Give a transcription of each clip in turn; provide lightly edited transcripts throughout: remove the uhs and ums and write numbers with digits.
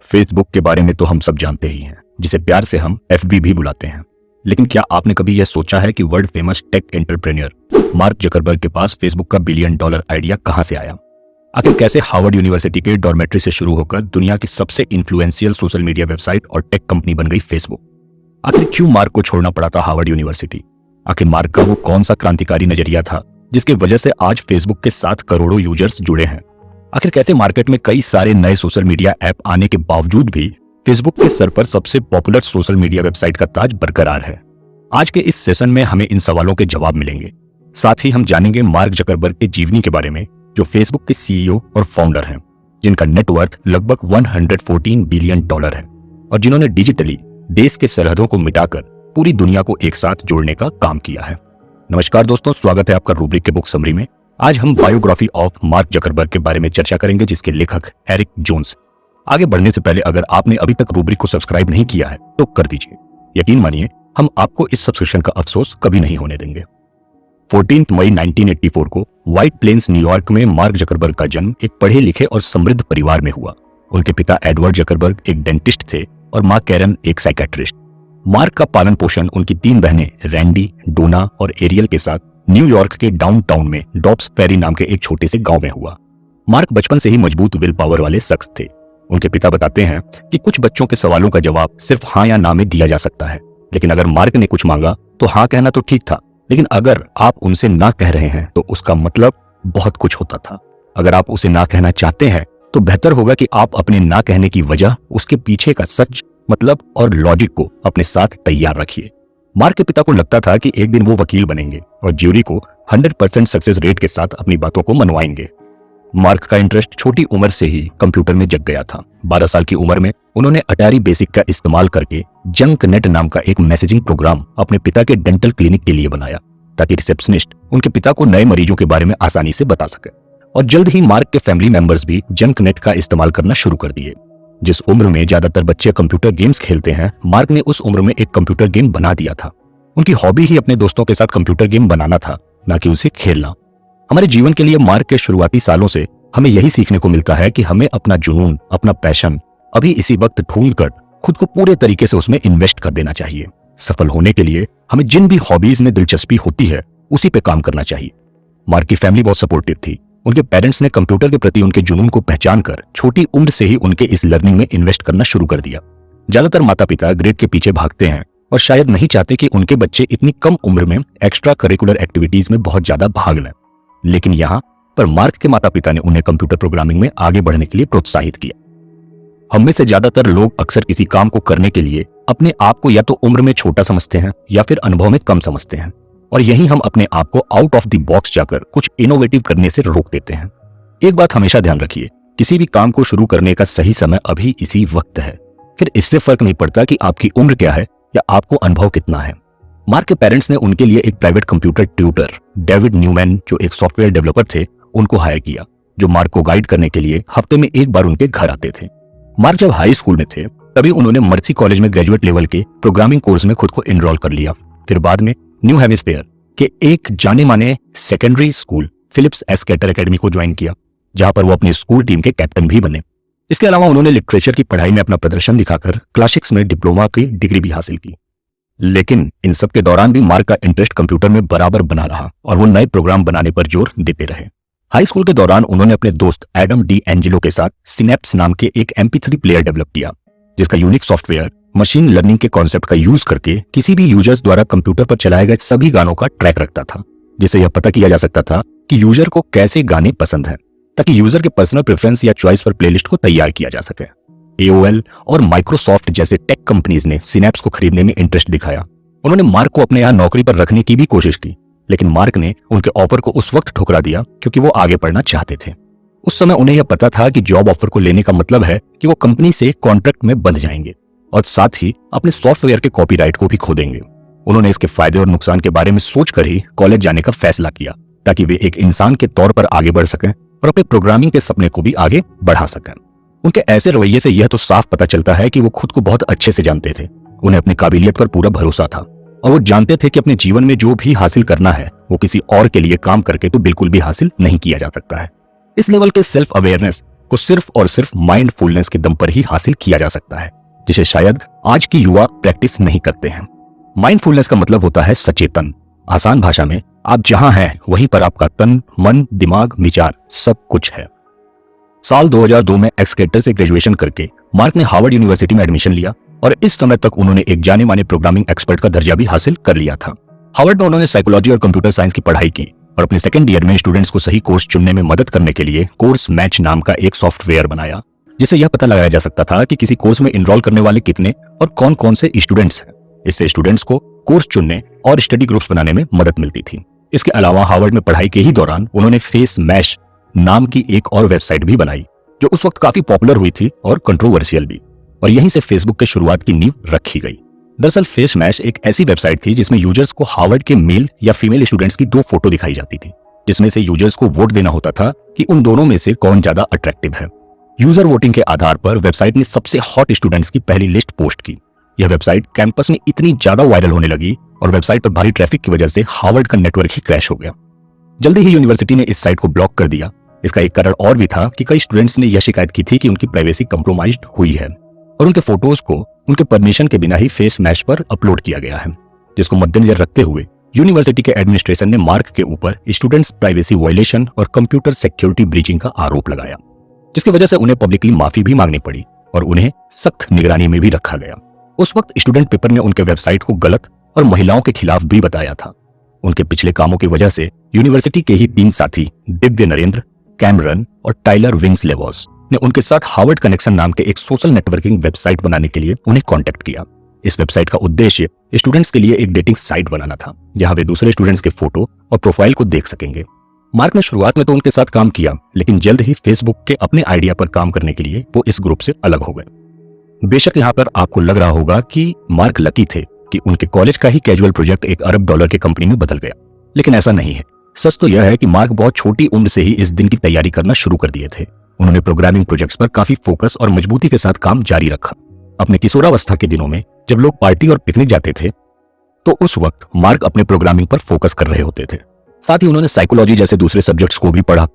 Facebook के बारे में तो हम सब जानते ही हैं, जिसे प्यार से हम एफबी भी बुलाते हैं। लेकिन क्या आपने कभी यह सोचा है कि world famous take entrepreneur mark Zuckerberg के पास फेसबुक का $1 बिलियन आइडिया कहां से आया? आखिर कैसे हार्वर्ड यूनिवर्सिटी के डॉर्मेट्री से शुरू होकर दुनिया की सबसे इन्फ्लुएंशियल सोशल मीडिया वेबसाइट और टेक कंपनी बन गई फेसबुक? आखिर क्यों मार्क को छोड़ना पड़ा था हार्वर्ड यूनिवर्सिटी? आखिर मार्क का वो कौन सा क्रांतिकारी नजरिया था जिसकी वजह से आज फेसबुक के 7 करोड़ों यूजर्स जुड़े हैं? आखिर कहते मार्केट में कई सारे नए सोशल मीडिया ऐप आने के बावजूद भी फेसबुक के सर पर सबसे पॉपुलर सोशल मीडिया वेबसाइट का ताज बरकरार है। आज के इस सेशन में हमें इन सवालों के जवाब मिलेंगे। साथ ही हम जानेंगे मार्क जकरबर्ग के जीवनी के बारे में, जो फेसबुक के सीईओ और फाउंडर हैं, जिनका नेटवर्थ लगभग $114 बिलियन है और जिन्होंने डिजिटली देश के सरहदों को मिटाकर पूरी दुनिया को एक साथ जोड़ने का काम किया है। नमस्कार दोस्तों, स्वागत है आपका रूब्रिक के बुक समरी में। आज हम बायोग्राफी ऑफ मार्क जकरबर्ग के बारे में चर्चा करेंगे, जिसके लेखक एरिक जोन्स। आगे बढ़ने से पहले अगर आपने अभी तक रूब्रिक को सब्सक्राइब नहीं किया है तो कर दीजिए। यकीन मानिए, हम आपको इस सब्सक्रिप्शन का अफसोस कभी नहीं होने देंगे। 14 मई 1984 को व्हाइट प्लेन्स न्यूयॉर्क में मार्क जकरबर्ग का जन्म एक पढ़े लिखे और समृद्ध परिवार में हुआ। उनके पिता एडवर्ड जकरबर्ग एक डेंटिस्ट थे और मां कैरन एक साइकेट्रिस्ट। मार्क का पालन पोषण उनकी 3 बहनें रैंडी, डोना और एरियल के साथ न्यूयॉर्क के डाउनटाउन में डॉब्स फेरी नाम के एक छोटे से गांव में हुआ। मार्क बचपन से ही मजबूत विल पावर वाले शख्स थे। उनके पिता बताते हैं कि कुछ बच्चों के सवालों का जवाब सिर्फ हाँ या ना में दिया जा सकता है, लेकिन अगर मार्क ने कुछ मांगा तो हाँ कहना तो ठीक था, लेकिन अगर आप उनसे ना कह रहे हैं तो उसका मतलब बहुत कुछ होता था। अगर आप उसे ना कहना चाहते हैं तो बेहतर होगा कि आप अपने ना कहने की वजह, उसके पीछे का सच, मतलब और लॉजिक को अपने साथ तैयार रखिए। मार्क के पिता को लगता था कि एक दिन वो वकील बनेंगे और ज्यूरी को 100% सक्सेस रेट के साथ अपनी बातों को मनवाएंगे। मार्क का इंटरेस्ट छोटी उम्र से ही कंप्यूटर में जग गया था। 12 साल की उम्र में उन्होंने अटारी बेसिक का इस्तेमाल करके जंक नेट नाम का एक मैसेजिंग प्रोग्राम अपने पिता के डेंटल क्लिनिक के लिए बनाया, ताकि रिसेप्शनिस्ट उनके पिता को नए मरीजों के बारे में आसानी से बता सके। और जल्द ही मार्क के फैमिली मेंबर्स भी जंक नेट का इस्तेमाल करना शुरू कर दिए। जिस उम्र में ज्यादातर बच्चे कंप्यूटर गेम्स खेलते हैं, मार्क ने उस उम्र में एक कंप्यूटर गेम बना दिया था। उनकी हॉबी ही अपने दोस्तों के साथ कंप्यूटर गेम बनाना था, ना कि उसे खेलना। हमारे जीवन के लिए मार्क के शुरुआती सालों से हमें यही सीखने को मिलता है कि हमें अपना जुनून, अपना पैशन अभी इसी वक्त ढूंढकर खुद को पूरे तरीके से उसमें इन्वेस्ट कर देना चाहिए। सफल होने के लिए हमें जिन भी हॉबीज में दिलचस्पी होती है उसी पे काम करना चाहिए। मार्क की फैमिली बहुत सपोर्टिव थी। उनके पेरेंट्स ने कंप्यूटर के प्रति उनके जुनून को पहचान कर छोटी उम्र से ही उनके इस लर्निंग में इन्वेस्ट करना शुरू कर दिया। ज्यादातर माता पिता ग्रेड के पीछे भागते हैं और शायद नहीं चाहते कि उनके बच्चे इतनी कम उम्र में एक्स्ट्रा करिकुलर एक्टिविटीज में बहुत ज्यादा भाग लें, लेकिन यहाँ पर मार्क के माता पिता ने उन्हें कंप्यूटर प्रोग्रामिंग में आगे बढ़ने के लिए प्रोत्साहित किया। हम में से ज्यादातर लोग अक्सर किसी काम को करने के लिए अपने आप को या तो उम्र में छोटा समझते हैं या फिर अनुभव में कम समझते हैं, और यही हम अपने आप को आउट ऑफ द बॉक्स जाकर कुछ इनोवेटिव करने से रोक देते हैं। एक बात हमेशा ध्यान रखिए, किसी भी काम को शुरू करने का सही समय अभी इसी वक्त है। फिर इससे फर्क नहीं पड़ता कि आपकी उम्र क्या है या आपको अनुभव कितना है। मार्क के पेरेंट्स ने उनके लिए एक private computer tutor David Newman, जो एक सॉफ्टवेयर डेवलपर थे, उनको हायर किया, जो मार्क को गाइड करने के लिए हफ्ते में एक बार उनके घर आते थे। मार्क जब हाई स्कूल में थे तभी उन्होंने मर्सी कॉलेज में ग्रेजुएट लेवल के प्रोग्रामिंग कोर्स में खुद को एनरोल कर लिया। फिर बाद में न्यू हेमिस्फीयर के एक जाने माने secondary school Phillips Exeter academy को ज्वाइन किया, जहां पर वो अपनी स्कूल टीम के कैप्टन भी बने। इसके अलावा उन्होंने लिटरेचर की पढ़ाई में अपना प्रदर्शन दिखाकर क्लासिक्स में डिप्लोमा की डिग्री भी हासिल की। लेकिन इन सब के दौरान भी मार्क का इंटरेस्ट कंप्यूटर में बराबर बना रहा और वो नए प्रोग्राम बनाने पर जोर देते रहे। हाई स्कूल के दौरान उन्होंने अपने दोस्त एडम डी एंजेलो के साथ सिनेप्स नाम के एक MP3 प्लेयर डेवलप किया, जिसका यूनिक सॉफ्टवेयर मशीन लर्निंग के कॉन्सेप्ट का यूज करके किसी भी यूजर्स द्वारा कंप्यूटर पर चलाए गए सभी गानों का ट्रैक रखता था, जिससे यह पता किया जा सकता था कि यूजर को कैसे गाने पसंद हैं, ताकि यूजर के पर्सनल प्रेफरेंस या चॉइस पर प्लेलिस्ट को तैयार किया जा सके। AOL और माइक्रोसॉफ्ट जैसे टेक कंपनीज ने सिनेप्स को खरीदने में इंटरेस्ट दिखाया। उन्होंने मार्क को अपने यहाँ नौकरी पर रखने की भी कोशिश की, लेकिन मार्क ने उनके ऑफर को उस वक्त ठुकरा दिया क्योंकि वो आगे पढ़ना चाहते थे। उस समय उन्हें यह पता था कि जॉब ऑफर को लेने का मतलब है कि वो कंपनी से कॉन्ट्रैक्ट में बंध जाएंगे और साथ ही अपने सॉफ्टवेयर के कॉपीराइट को भी खो देंगे। उन्होंने इसके फायदे और नुकसान के बारे में सोचकर ही कॉलेज जाने का फैसला किया, ताकि वे एक इंसान के तौर पर आगे बढ़ सकें और अपने प्रोग्रामिंग के सपने को भी आगे बढ़ा सकें। उनके ऐसे रवैये से यह तो साफ पता चलता है कि वो खुद को बहुत अच्छे से जानते थे। उन्हें अपनी काबिलियत पर पूरा भरोसा था और वो जानते थे कि अपने जीवन में जो भी हासिल करना है वो किसी और के लिए काम करके तो बिल्कुल भी हासिल नहीं किया जा सकता है। इस लेवल के सेल्फ अवेयरनेस को सिर्फ और सिर्फ माइंडफुलनेस के दम पर ही हासिल किया जा सकता है, जिसे शायद आज की युवा प्रैक्टिस नहीं करते हैं। माइंडफुलनेस का मतलब होता है सचेतन। आसान भाषा में आप जहां हैं वहीं पर आपका तन, मन, दिमाग, विचार सब कुछ है। साल 2002 में एक्सकेटर से ग्रेजुएशन करके मार्क ने हार्वर्ड यूनिवर्सिटी में एडमिशन लिया और इस समय तक उन्होंने एक जाने माने प्रोग्रामिंग एक्सपर्ट का दर्जा भी हासिल कर लिया था। हार्वर्ड में उन्होंने साइकोलॉजी और कंप्यूटर साइंस की पढ़ाई की और अपने सेकंड ईयर में स्टूडेंट्स को सही कोर्स चुनने में मदद करने के लिए कोर्स मैच नाम का एक सॉफ्टवेयर बनाया, जिससे यह पता लगाया जा सकता था कि किसी कोर्स में इनरोल करने वाले कितने और कौन कौन से स्टूडेंट्स हैं। इससे स्टूडेंट्स को कोर्स चुनने और स्टडी ग्रुप्स बनाने में मदद मिलती थी। इसके अलावा हार्वर्ड में पढ़ाई के ही दौरान उन्होंने फेस मैश नाम की एक और वेबसाइट भी बनाई, जो उस वक्त काफी पॉपुलर हुई थी और कंट्रोवर्शियल भी, और यहीं से फेसबुक के शुरुआत की नींव रखी गई। दरअसल फेस मैश एक ऐसी वेबसाइट थी जिसमें यूजर्स को हार्वर्ड के मेल या फीमेल स्टूडेंट्स की 2 फोटो दिखाई जाती थी, जिसमें से यूजर्स को वोट देना होता था कि उन दोनों में से कौन ज्यादा अट्रैक्टिव है। यूजर वोटिंग के आधार पर वेबसाइट ने सबसे हॉट स्टूडेंट्स की पहली लिस्ट पोस्ट की। यह वेबसाइट कैंपस में इतनी ज्यादा वायरल होने लगी और वेबसाइट पर भारी ट्रैफिक की वजह से हार्वर्ड का नेटवर्क ही क्रैश हो गया। जल्दी ही यूनिवर्सिटी ने इस साइट को ब्लॉक कर दिया। इसका एक कारण और भी था कि कई स्टूडेंट्स ने यह शिकायत की थी कि उनकी प्राइवेसी कंप्रोमाइज्ड हुई है और उनके फोटोज को उनके परमिशन के बिना ही फेस मैश पर अपलोड किया गया है, जिसको मद्देनजर रखते हुए यूनिवर्सिटी के एडमिनिस्ट्रेशन ने मार्क के ऊपर स्टूडेंट्स प्राइवेसी वायलेशन और कंप्यूटर सिक्योरिटी ब्रीचिंग का आरोप लगाया, जिसकी वजह से उन्हें पब्लिकली माफी भी मांगनी पड़ी और उन्हें सख्त निगरानी में भी रखा गया। उस वक्त स्टूडेंट पेपर ने उनके वेबसाइट को गलत और महिलाओं के खिलाफ भी बताया था। उनके पिछले कामों की वजह से यूनिवर्सिटी के ही 3 साथी दिव्य नरेंद्र, कैमरन और टाइलर विंग्स लेवॉस ने उनके साथ हार्वर्ड कनेक्शन नाम के एक सोशल नेटवर्किंग वेबसाइट बनाने के लिए उन्हें कांटेक्ट किया। इस वेबसाइट का उद्देश्य स्टूडेंट्स के लिए एक डेटिंग साइट बनाना था, जहां वे दूसरे स्टूडेंट्स के फोटो और प्रोफाइल को देख सकेंगे। मार्क ने शुरुआत में तो उनके साथ काम किया, लेकिन जल्द ही फेसबुक के अपने आइडिया पर काम करने के लिए वो इस ग्रुप से अलग हो गए। बेशक यहाँ पर आपको लग रहा होगा कि मार्क लकी थे कि उनके कॉलेज का ही कैजुअल प्रोजेक्ट $1 अरब के कंपनी में बदल गया, लेकिन ऐसा नहीं है। सच तो यह है कि मार्क बहुत छोटी उम्र से ही इस दिन की तैयारी करना शुरू कर दिए थे। उन्होंने प्रोग्रामिंग प्रोजेक्ट्स पर काफी फोकस और मजबूती के साथ काम जारी रखा। अपने किशोरावस्था के दिनों में जब लोग पार्टी और पिकनिक जाते थे, तो उस वक्त मार्क अपने प्रोग्रामिंग पर फोकस कर रहे होते थे। साथ ही उन्होंने साइकोलॉजी जैसे दूसरे सब्जेक्ट्स को भी पढ़ा,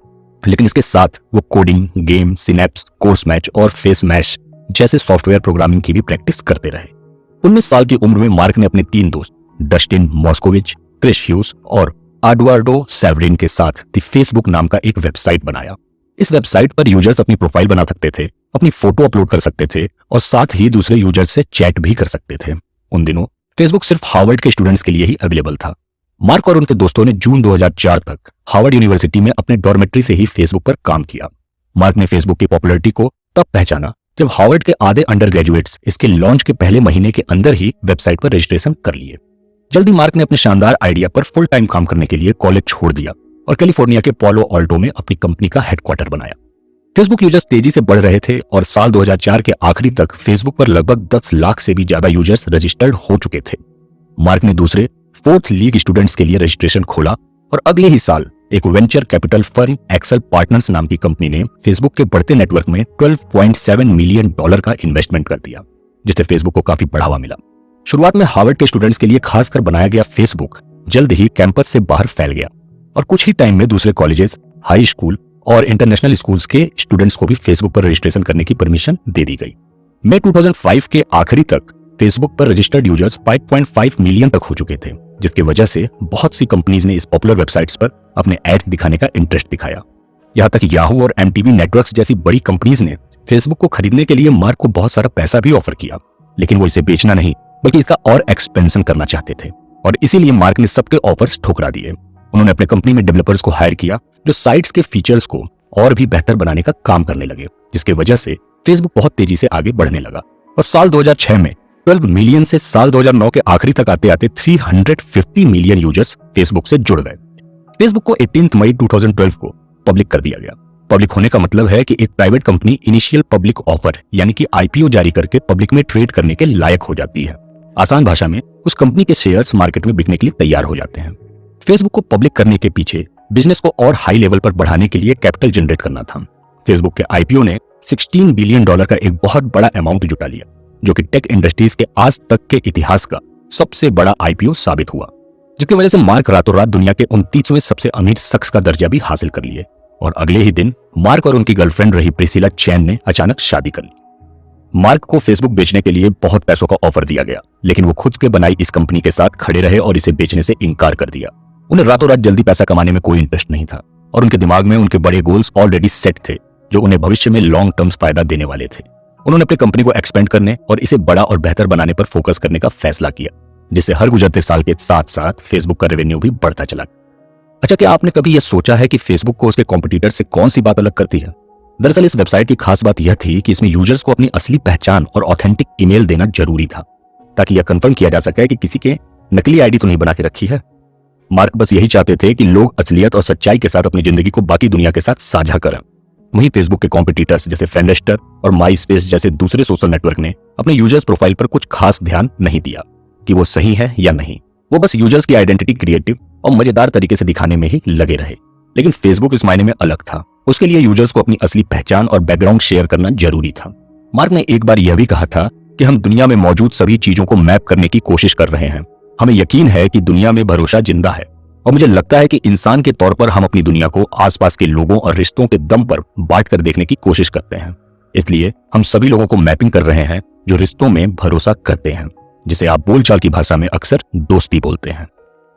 लेकिन इसके साथ वो coding, game, synapse, course match और फेस मैश जैसे सॉफ्टवेयर प्रोग्रामिंग की भी प्रैक्टिस करते रहे। 19 साल की उम्र में मार्क ने अपने 3 दोस्त डस्टिन मॉस्कोविच, क्रिस ह्यूज और एडुआर्डो सेवरिन के साथ द फेसबुक नाम का एक वेबसाइट बनाया। इस वेबसाइट पर यूजर्स अपनी प्रोफाइल बना सकते थे, अपनी फोटो अपलोड कर सकते थे और साथ ही दूसरे यूजर्स से चैट भी कर सकते थे। उन दिनों फेसबुक सिर्फ हार्वर्ड के स्टूडेंट्स के लिए ही अवेलेबल था। मार्क और उनके दोस्तों ने जून 2004 तक हार्वर्ड यूनिवर्सिटी में अपने डॉर्मेट्री से ही फेसबुक पर काम किया। मार्क ने फेसबुक की पॉपुलैरिटी को तब पहचाना जब हार्वर्ड के आधे अंडर ग्रेजुएट्स इसके लॉन्च के पहले महीने के अंदर ही वेबसाइट पर रजिस्ट्रेशन कर लिए। जल्दी मार्क ने अपने शानदार आइडिया पर फुल टाइम काम करने के लिए कॉलेज छोड़ दिया और कैलिफोर्निया के पोलो ऑल्टो में अपनी कंपनी का हेडक्वार्टर बनाया। फेसबुक यूजर्स तेजी से बढ़ रहे थे और साल 2004 के आखिरी तक फेसबुक पर लगभग 10 लाख से भी ज्यादा यूजर्स रजिस्टर्ड हो चुके थे। मार्क ने दूसरे 4th लीग स्टूडेंट्स के लिए रजिस्ट्रेशन खोला और अगले ही साल एक venture capital firm Accel Partners नाम की कंपनी ने फेसबुक के बढ़ते नेटवर्क में $12.7 मिलियन का इन्वेस्टमेंट कर दिया, जिससे फेसबुक को काफी बढ़ावा मिला। शुरुआत में हार्वर्ड के स्टूडेंट्स के लिए खासकर बनाया गया फेसबुक जल्द ही कैंपस से बाहर फैल गया और कुछ ही टाइम में दूसरे कॉलेजेस, हाई स्कूल और इंटरनेशनल स्कूल्स के स्टूडेंट्स को भी फेसबुक पर रजिस्ट्रेशन करने की परमिशन दे दी गई। मई 2005 के आखिरी तक फेसबुक पर रजिस्टर्ड यूजर्स 5.5 मिलियन तक हो चुके थे, जिसकी वजह से बहुत सी कंपनीज ने इस पॉपुलर वेबसाइट्स पर अपने एड दिखाने का इंटरेस्ट दिखाया। यहाँ तक याहू और MTV नेटवर्क्स जैसी बड़ी कंपनीज ने फेसबुक को खरीदने के लिए मार्क को बहुत सारा पैसा भी ऑफर किया, लेकिन वो इसे बेचना नहीं बल्कि इसका और एक्सपेंशन करना चाहते थे और इसीलिए मार्क ने सबके ऑफर्स ठुकरा दिए। उन्होंने अपने कंपनी में डेवलपर्स को हायर किया जो साइट्स के फीचर्स को और भी बेहतर बनाने का काम करने लगे, जिसकी वजह से फेसबुक बहुत तेजी से आगे बढ़ने लगा और साल 2006 में 12 मिलियन से साल 2009 के आखिरी तक आते आते 350 मिलियन यूजर्स फेसबुक से जुड़ गए। फेसबुक को 18 मई 2012 को पब्लिक कर दिया गया। पब्लिक होने का मतलब है कि एक private company initial public offer यानी कि IPO जारी करके पब्लिक में ट्रेड करने के लायक हो जाती है। आसान भाषा में उस कंपनी के शेयर्स मार्केट में बिकने के लिए तैयार हो जाते हैं। फेसबुक को पब्लिक करने के पीछे बिजनेस को और हाई लेवल पर बढ़ाने के लिए कैपिटल जनरेट करना था। फेसबुक के IPO ने $16 बिलियन का एक बहुत बड़ा अमाउंट जुटा लिया, जो कि टेक इंडस्ट्रीज के आज तक के इतिहास का सबसे बड़ा IPO साबित हुआ, जिसकी वजह से मार्क रातों रात दुनिया के 29वें सबसे अमीर शख्स का दर्जा भी हासिल कर लिए और अगले ही दिन मार्क और उनकी गर्लफ्रेंड रही प्रिसिला चैन ने अचानक शादी कर ली। मार्क को फेसबुक बेचने के लिए बहुत पैसों का ऑफर दिया गया, लेकिन वो खुद के बनाई इस कंपनी के साथ खड़े रहे और इसे बेचने से इनकार कर दिया। उन्हें रातों रात जल्दी पैसा कमाने में कोई इंटरेस्ट नहीं था और उनके दिमाग में उनके बड़े गोल्स ऑलरेडी सेट थे जो उन्हें भविष्य में लॉन्ग टर्म फायदा देने वाले थे। उन्होंने अपनी कंपनी को एक्सपेंड करने और इसे बड़ा और बेहतर बनाने पर फोकस करने का फैसला किया, जिससे हर गुजरते साल के साथ साथ फेसबुक का रेवेन्यू भी बढ़ता चला। अच्छा, क्या आपने कभी यह सोचा है कि फेसबुक को उसके कॉम्पिटिटर से कौन सी बात अलग करती है? दरअसल इस वेबसाइट की खास बात यह थी कि इसमें यूजर्स को अपनी असली पहचान और ऑथेंटिक ईमेल देना जरूरी था, ताकि यह कंफर्म किया जा सके कि किसी के नकली आईडी तो नहीं बना के रखी है। मार्क बस यही चाहते थे कि लोग असलियत और सच्चाई के साथ अपनी जिंदगी को बाकी दुनिया के साथ साझा करें। वहीं फेसबुक के कॉम्पिटिटर्स जैसे फ्रेंडस्टर और माई स्पेस जैसे दूसरे सोशल नेटवर्क ने अपने यूजर्स प्रोफाइल पर कुछ खास ध्यान नहीं दिया कि वो सही है या नहीं। वो बस यूजर्स की आइडेंटिटी क्रिएटिव और मजेदार तरीके से दिखाने में ही लगे रहे। लेकिन फेसबुक इस मायने में अलग था। उसके लिए यूजर्स को अपनी असली पहचान और बैकग्राउंड शेयर करना जरूरी था। मार्क ने एक बार यह भी कहा था कि हम दुनिया में मौजूद सभी चीजों को मैप करने की कोशिश कर रहे हैं। हमें यकीन है कि दुनिया में भरोसा जिंदा है और मुझे लगता है कि इंसान के तौर पर हम अपनी दुनिया को आसपास के लोगों और रिश्तों के दम पर बांट कर देखने की कोशिश करते हैं। इसलिए हम सभी लोगों को मैपिंग कर रहे हैं जो रिश्तों में भरोसा करते हैं, जिसे आप बोलचाल की भाषा में अक्सर दोस्ती बोलते हैं।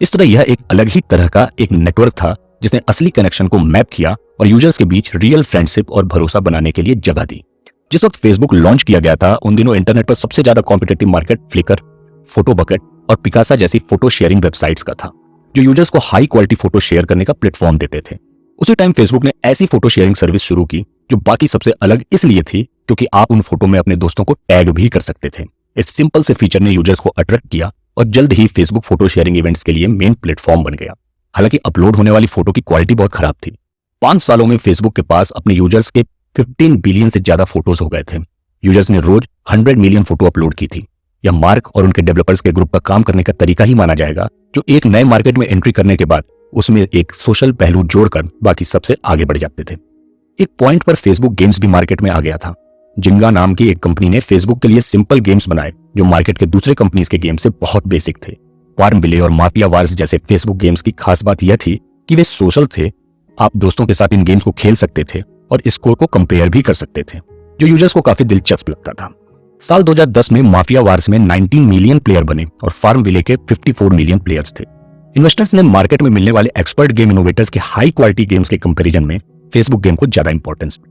इस तरह यह एक अलग ही तरह का एक नेटवर्क था जिसने असली कनेक्शन को मैप किया और यूजर्स के बीच रियल फ्रेंडशिप और भरोसा बनाने के लिए जगह दी। जिस वक्त फेसबुक लॉन्च किया गया था उन दिनों इंटरनेट पर सबसे ज्यादा competitive market Flickr, Photobucket और पिकासा जैसी फोटो शेयरिंग वेबसाइट्स का था, जो यूजर्स को हाई क्वालिटी फोटो शेयर करने का प्लेटफॉर्म देते थे। उसी टाइम फेसबुक ने ऐसी फोटो शेयरिंग सर्विस शुरू की जो बाकी सबसे अलग इसलिए थी क्योंकि आप उन फोटो में अपने दोस्तों को टैग भी कर सकते थे। इस सिंपल से फीचर ने यूजर्स को अट्रैक्ट किया और जल्द ही फेसबुक फोटो शेयरिंग इवेंट्स के लिए मेन प्लेटफॉर्म बन गया। हालांकि अपलोड होने वाली फोटो की क्वालिटी बहुत खराब थी। 5 सालों में फेसबुक के पास अपने यूजर्स के 15 बिलियन से ज्यादा फोटोज हो गए थे। यूजर्स ने रोज 100 मिलियन फोटो अपलोड की थी। यह मार्क और उनके डेवलपर्स के ग्रुप का काम करने का तरीका ही माना जाएगा, जो एक नए मार्केट में एंट्री करने के बाद उसमें एक सोशल पहलू जोड़कर बाकी सबसे आगे बढ़ जाते थे। एक पॉइंट पर फेसबुक गेम्स भी मार्केट में आ गया था। जिंगा नाम की एक कंपनी ने फेसबुक के लिए सिंपल गेम्स बनाए जो मार्केट के दूसरे कंपनीज के गेम से बहुत बेसिक थे। फार्मविले और माफिया वार्स जैसे फेसबुक गेम्स की खास बात यह थी कि वे सोशल थे। आप दोस्तों के साथ इन गेम्स को खेल सकते थे और स्कोर को कंपेयर भी कर सकते थे, जो यूजर्स को काफी दिलचस्प लगता था। साल 2010 में माफिया वार्स में 19 मिलियन प्लेयर बने और फार्मविले के 54 मिलियन प्लेयर्स थे। इन्वेस्टर्स ने मार्केट में मिलने वाले एक्सपर्ट गेम इनोवेटर्स के हाई क्वालिटी गेम्स के कंपैरिजन में फेसबुक गेम को ज्यादा इंपॉर्टेंस दी।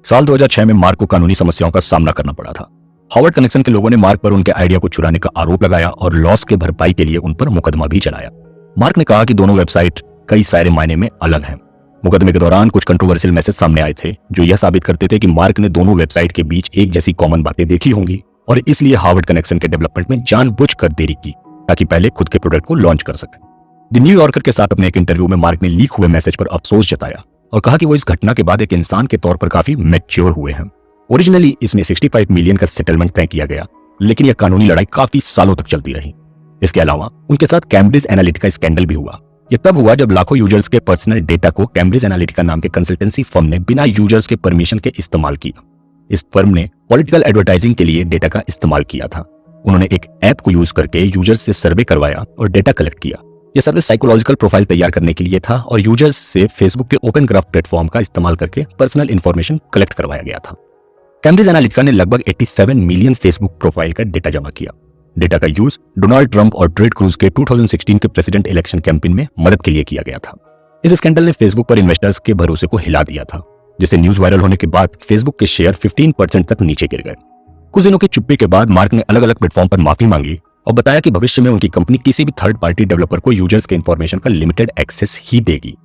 साल 2006 में मार्क को कानूनी समस्याओं का सामना करना पड़ा था। हार्वर्ड कनेक्शन के लोगों ने मार्क पर उनके आइडिया को चुराने का आरोप लगाया और लॉस के भरपाई के लिए उन पर मुकदमा भी चलाया। मार्क ने कहा कि दोनों वेबसाइट कई सारे मायने में अलग हैं। मुकदमे के दौरान कुछ कंट्रोवर्शियल मैसेज सामने आए थे जो यह साबित करते थे कि मार्क ने दोनों वेबसाइट के बीच एक जैसी कॉमन बातें देखी होंगी और इसलिए हार्वर्ड कनेक्शन के डेवलपमेंट में जानबूझकर देरी की ताकि पहले खुद के प्रोडक्ट को लॉन्च कर सके। द न्यूयॉर्कर के साथ अपने एक इंटरव्यू में मार्क ने लीक हुए मैसेज पर अफसोस जताया और कहा कि वो इस घटना के बाद एक इंसान के तौर पर काफी मैच्योर हुए हैं। ओरिजिनली इसमें 65 मिलियन का सेटलमेंट तय किया गया, लेकिन यह कानूनी लड़ाई काफी सालों तक चलती रही। इसके अलावा उनके साथ कैम्ब्रिज एनालिटिका स्कैंडल भी हुआ। यह तब हुआ जब लाखों यूजर्स के पर्सनल डेटा को कैम्ब्रिज एनालिटिका नाम के कंसल्टेंसी फर्म ने बिना यूजर्स के परमिशन के इस्तेमाल किया। इस फर्म ने पॉलिटिकल एडवर्टाइजिंग के लिए डेटा का इस्तेमाल किया था। उन्होंने एक ऐप को यूज करके यूजर्स से सर्वे करवाया और डेटा कलेक्ट किया। यह सर्वे साइकोलॉजिकल प्रोफाइल तैयार करने के लिए था और यूजर्स से फेसबुक के ओपन ग्राफ प्लेटफॉर्म का इस्तेमाल करके पर्सनल इंफॉर्मेशन कलेक्ट करवाया गया था। कैम्ब्रिज एनालिटिका ने लगभग 87 मिलियन फेसबुक प्रोफाइल का डेटा जमा किया। डेटा का यूज डोनाल्ड ट्रंप और टेड क्रूज के 2016 के प्रेसिडेंट इलेक्शन कैंपेन में मदद के लिए किया गया था। इस स्कैंडल ने फेसबुक पर इन्वेस्टर्स के भरोसे को हिला दिया था, जिससे न्यूज वायरल होने के बाद फेसबुक के शेयर 15% तक नीचे गिर गए। कुछ दिनों की चुप्पी के बाद मार्क ने अलग अलग प्लेटफॉर्म पर माफी मांगी और बताया कि भविष्य में उनकी कंपनी किसी भी थर्ड पार्टी डेवलपर को यूजर्स के इंफॉर्मेशन का लिमिटेड एक्सेस ही देगी।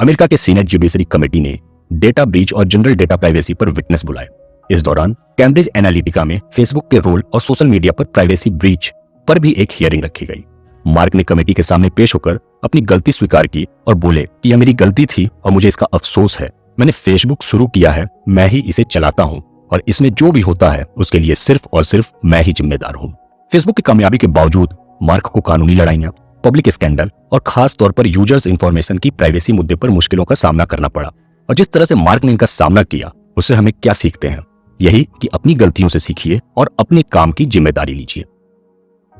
अमेरिका के सीनेट जुडिशरी कमेटी ने डेटा ब्रीच और जनरल डेटा प्राइवेसी पर विटनेस बुलाए। इस दौरान कैम्ब्रिज एनालिटिका में फेसबुक के रोल और सोशल मीडिया पर प्राइवेसी ब्रीच पर भी एक हियरिंग रखी गई। मार्क ने कमेटी के सामने पेश होकर अपनी गलती स्वीकार की और बोले कि यह मेरी गलती थी और मुझे इसका अफसोस है। मैंने फेसबुक शुरू किया है, मैं ही इसे चलाता हूं और इसमें जो भी होता है उसके लिए सिर्फ और सिर्फ मैं ही जिम्मेदार हूं। फेसबुक की कामयाबी के बावजूद मार्क को कानूनी लड़ाइयां, पब्लिक स्कैंडल और खास तौर पर यूजर्स इंफॉर्मेशन की प्राइवेसी मुद्दे पर मुश्किलों का सामना करना पड़ा। और जिस तरह से मार्क ने इनका सामना किया उससे हमें क्या सीखते हैं? यही कि अपनी गलतियों से सीखिए और अपने काम की जिम्मेदारी लीजिए।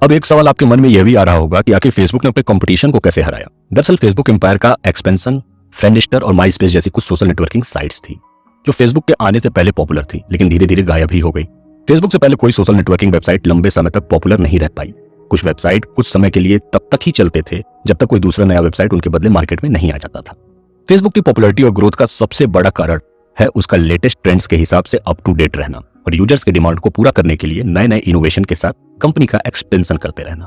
अब एक सवाल आपके मन में यह भी आ रहा होगा कि आखिर फेसबुक ने अपने कंपटीशन को कैसे हराया। दरअसल फेसबुक एम्पायर का एक्सपेंशन फ्रेंडस्टर और माई स्पेस जैसी कुछ सोशल नेटवर्किंग साइट्स थी जो फेसबुक के आने से पहले पॉपुलर थी, लेकिन धीरे धीरे गायब ही हो गई। फेसबुक से पहले कोई सोशल नेटवर्किंग वेबसाइट लंबे समय तक पॉपुलर नहीं रह पाई। कुछ वेबसाइट कुछ समय के लिए तब तक ही चलते थे जब तक कोई दूसरा नया वेबसाइट उनके बदले मार्केट में नहीं आ जाता था। फेसबुक की पॉपुलैरिटी और ग्रोथ का सबसे बड़ा कारण है उसका लेटेस्ट ट्रेंड्स के हिसाब से अप टू डेट रहना और यूजर्स के डिमांड को पूरा करने के लिए नए नए इनोवेशन के साथ कंपनी का एक्सपेंशन करते रहना।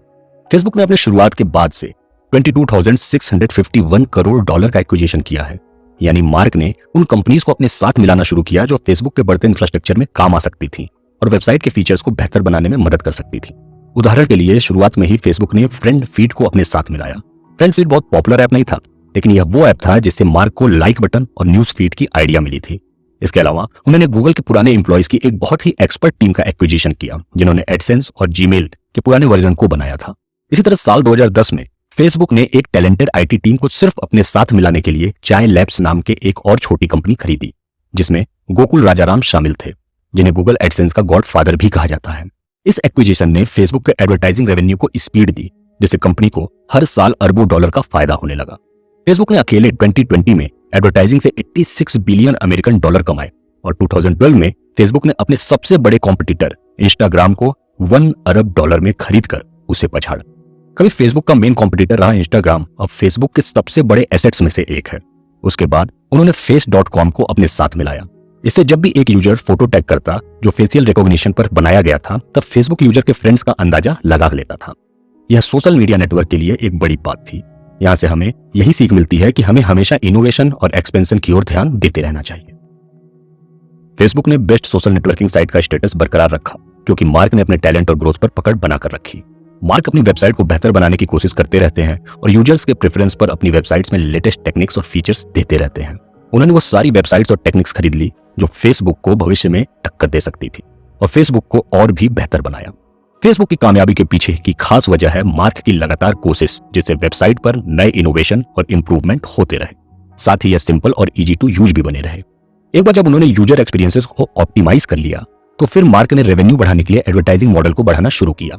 फेसबुक ने अपने शुरुआत के बाद से 22,651 करोड़ डॉलर का एक्विजिशन किया है। यानी मार्क ने उन कंपनीज को अपने साथ मिलाना शुरू किया जो फेसबुक के बढ़ते इंफ्रास्ट्रक्चर में काम आ सकती थी और वेबसाइट के फीचर्स को बेहतर बनाने में मदद कर सकती थी। उदाहरण के लिए शुरुआत में ही फेसबुक ने फ्रेंड फीड को अपने साथ मिलाया। फ्रेंड फीड बहुत पॉपुलर ऐप नहीं था, लेकिन यह वो ऐप था जिससे मार्क को लाइक बटन और न्यूज फीड की आइडिया मिली थी। इसके अलावा उन्होंने गूगल के पुराने एम्प्लॉयज की एक बहुत ही एक्सपर्ट टीम का एक्विजिशन किया जिन्होंने एडसेंस और जीमेल के पुराने वर्जन को बनाया था। इसी तरह साल 2010 में फेसबुक ने एक टैलेंटेड आईटी टीम को सिर्फ अपने साथ मिलाने के लिए चाय लैब्स नाम के एक और छोटी कंपनी खरीदी, जिसमें गोकुल राजाराम शामिल थे, जिन्हें गूगल एडसेंस का गॉडफादर भी कहा जाता है। इस एक्विजिशन ने फेसबुक के एडवर्टाइजिंग रेवेन्यू को स्पीड दी, जिससे कंपनी को हर साल अरबों डॉलर का फायदा होने लगा। फेसबुक ने अकेले 2020 में एडवर्टाइजिंग से 86 बिलियन अमेरिकन डॉलर कमाए और 2012 में फेसबुक ने अपने सबसे बड़े कॉम्पिटिटर इंस्टाग्राम को 1 अरब डॉलर में खरीदकर उसे पछाड़ा। कभी फेसबुक का मेन कॉम्पिटिटर रहा इंस्टाग्राम, अब फेसबुक के सबसे बड़े एसेट्स में से एक है। उसके बाद उन्होंने face.com को अपने साथ मिलाया। इससे जब भी एक यूजर फोटो टैग करता जो फेशियल रिकॉग्निशन पर बनाया गया था, तब फेसबुक यूजर के फ्रेंड्स का अंदाजा लगा लेता था। यह सोशल मीडिया नेटवर्क के लिए एक बड़ी बात थी। यहां से हमें यही सीख मिलती है कि हमें हमेशा इनोवेशन और एक्सपेंशन की ओर ध्यान देते रहना चाहिए। फेसबुक ने बेस्ट सोशल नेटवर्किंग साइट का स्टेटस बरकरार रखा क्योंकि मार्क ने अपने टैलेंट और ग्रोथ पर पकड़ बनाकर रखी। मार्क अपनी वेबसाइट को बेहतर बनाने की कोशिश करते रहते हैं और यूजर्स के प्रेफरेंस पर अपनी वेबसाइट्स में लेटेस्ट टेक्निक्स और फीचर्स देते रहते हैं। उन्होंने वो सारी वेबसाइट्स और टेक्निक्स खरीद ली जो फेसबुक को भविष्य में टक्कर दे सकती थी और फेसबुक को और भी बेहतर बनाया। फेसबुक की कामयाबी के पीछे की खास वजह है मार्क की लगातार कोशिश, जिससे वेबसाइट पर नए इनोवेशन और इंप्रूवमेंट होते रहे, साथ ही यह सिंपल और इजी टू यूज भी बने रहे। एक बार जब उन्होंने यूजर एक्सपीरियंसेस को ऑप्टिमाइज कर लिया, तो फिर मार्क ने रेवेन्यू बढ़ाने के लिए एडवर्टाइजिंग मॉडल को बढ़ाना शुरू किया।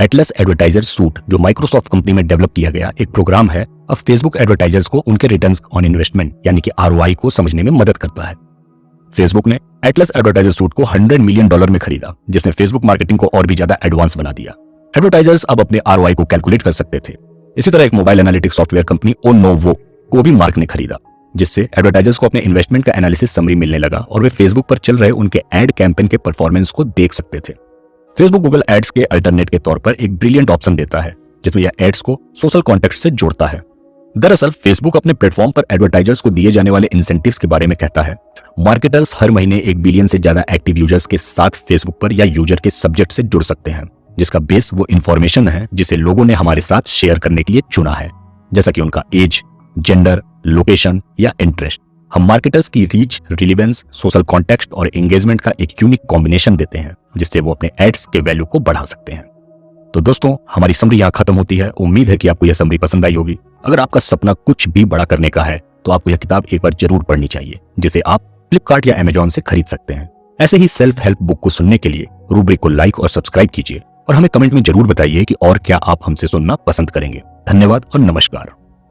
एटलस एडवर्टाइजर सूट, जो माइक्रोसॉफ्ट कंपनी में डेवलप किया गया एक प्रोग्राम है, अब फेसबुक एडवर्टाइजर्स को उनके रिटर्न्स ऑन इन्वेस्टमेंट यानी कि ROI को समझने में मदद करता है। फेसबुक ने एटलस एडवर्टाइजर सूट को $100 मिलियन में खरीदा, जिसने फेसबुक मार्केटिंग को और भी ज्यादा एडवांस बना दिया। एडवर्टाइजर्स अब अपने ROI को कैलकुलेट कर सकते थे। इसी तरह एक मोबाइल एनालिटिक्स सॉफ्टवेयर कंपनी ओनोवो को भी मार्क ने खरीदा, जिससे एडवर्टाइजर्स को अपने इन्वेस्टमेंट का एनालिसिस समरी मिलने लगा और वे फेसबुक पर चल रहे उनके एड कैंपेन के परफॉर्मेंस को देख सकते थे। फेसबुक गूगल एड्स के अल्टरनेट के तौर पर एक ब्रिलियंट ऑप्शन देता है, जिसमें यह एड्स को सोशल कॉन्टेक्स्ट से जोड़ता है। दरअसल फेसबुक अपने प्लेटफॉर्म पर एडवर्टाइजर्स को दिए जाने वाले इंसेंटिव्स के बारे में कहता है। मार्केटर्स हर महीने 1 बिलियन से ज्यादा एक्टिव यूजर्स के साथ फेसबुक पर या यूजर के सब्जेक्ट से जुड़ सकते हैं, जिसका बेस वो इंफॉर्मेशन है जिसे लोगों ने हमारे साथ शेयर करने के लिए चुना है, जैसा कि उनका एज, जेंडर, लोकेशन या इंटरेस्ट। हम मार्केटर्स की रीच, रिलेवेंस, सोशल कॉन्टेक्स्ट और एंगेजमेंट का एक यूनिक कॉम्बिनेशन देते हैं, जिससे वो अपने एड्स के वैल्यू को बढ़ा सकते हैं। तो दोस्तों, हमारी समरी यहाँ खत्म होती है। उम्मीद है कि आपको यह समरी पसंद आई होगी। अगर आपका सपना कुछ भी बड़ा करने का है, तो आपको यह किताब एक बार जरूर पढ़नी चाहिए, जिसे आप फ्लिपकार्ट या अमेजॉन से खरीद सकते हैं। ऐसे ही सेल्फ हेल्प बुक को सुनने के लिए रूब्रिक को लाइक और सब्सक्राइब कीजिए और हमें कमेंट में जरूर बताइए कि और क्या आप हमसे सुनना पसंद करेंगे। धन्यवाद और नमस्कार।